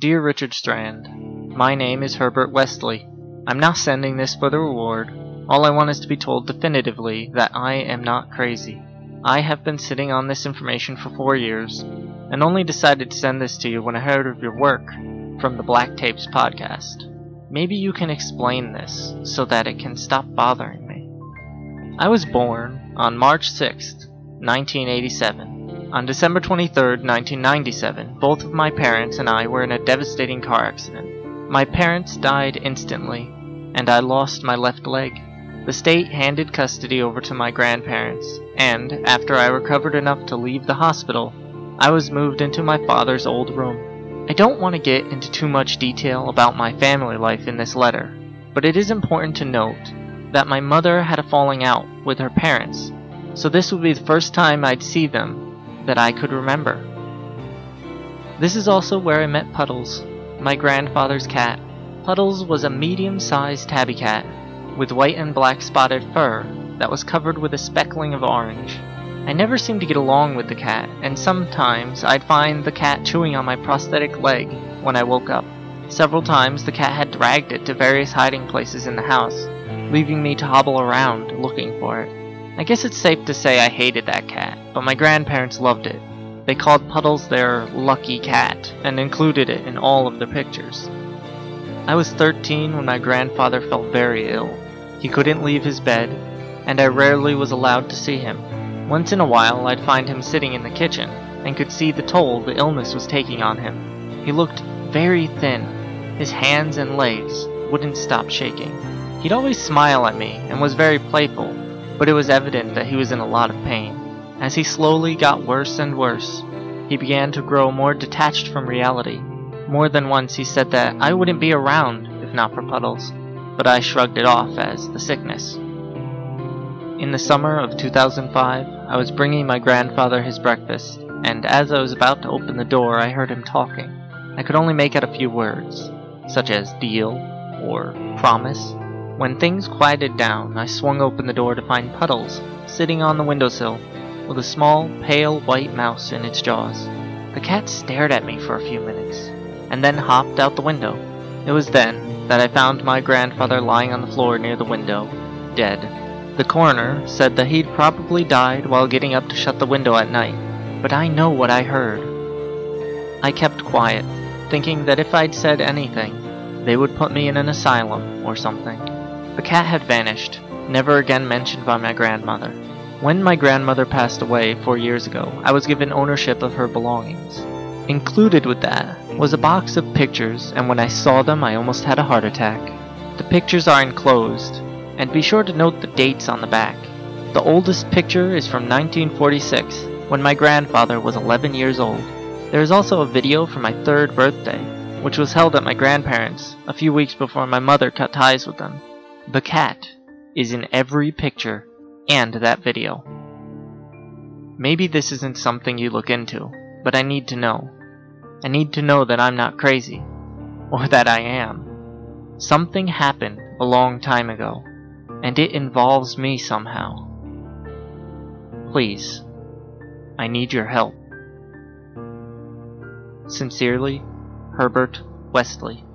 Dear Richard Strand, my name is Herbert Wesley. I'm not sending this for the reward. All I want is to be told definitively that I am not crazy. I have been sitting on this information for 4 years, and only decided to send this to you when I heard of your work from the Black Tapes podcast. Maybe you can explain this so that it can stop bothering me. I was born on March 6th, 1987. On December 23rd, 1997, both of my parents and I were in a devastating car accident. My parents died instantly, and I lost my left leg. The state handed custody over to my grandparents, and after I recovered enough to leave the hospital, I was moved into my father's old room. I don't want to get into too much detail about my family life in this letter, but it is important to note that my mother had a falling out with her parents, so this would be the first time I'd see them that I could remember. This is also where I met Puddles, my grandfather's cat. Puddles was a medium-sized tabby cat with white and black spotted fur that was covered with a speckling of orange. I never seemed to get along with the cat, and sometimes I'd find the cat chewing on my prosthetic leg when I woke up. Several times the cat had dragged it to various hiding places in the house, leaving me to hobble around looking for it. I guess it's safe to say I hated that cat, but my grandparents loved it. They called Puddles their lucky cat and included it in all of their pictures. I was 13 when my grandfather fell very ill. He couldn't leave his bed, and I rarely was allowed to see him. Once in a while I'd find him sitting in the kitchen and could see the toll the illness was taking on him. He looked very thin. His hands and legs wouldn't stop shaking. He'd always smile at me and was very playful, but it was evident that he was in a lot of pain. As he slowly got worse and worse, he began to grow more detached from reality. More than once he said that I wouldn't be around if not for Puddles, but I shrugged it off as the sickness. In the summer of 2005, I was bringing my grandfather his breakfast, and as I was about to open the door, I heard him talking. I could only make out a few words, such as deal or promise. When things quieted down, I swung open the door to find Puddles sitting on the windowsill with a small, pale white mouse in its jaws. The cat stared at me for a few minutes, and then hopped out the window. It was then that I found my grandfather lying on the floor near the window, dead. The coroner said that he'd probably died while getting up to shut the window at night, but I know what I heard. I kept quiet, thinking that if I'd said anything, they would put me in an asylum or something. The cat had vanished, never again mentioned by my grandmother. When my grandmother passed away 4 years ago, I was given ownership of her belongings. Included with that was a box of pictures, and when I saw them I almost had a heart attack. The pictures are enclosed, and be sure to note the dates on the back. The oldest picture is from 1946, when my grandfather was 11 years old. There is also a video from my 3rd birthday, which was held at my grandparents' a few weeks before my mother cut ties with them. The cat is in every picture and that video. Maybe this isn't something you look into, but I need to know. I need to know that I'm not crazy, or that I am. Something happened a long time ago, and it involves me somehow. Please, I need your help. Sincerely, Herbert Wesley.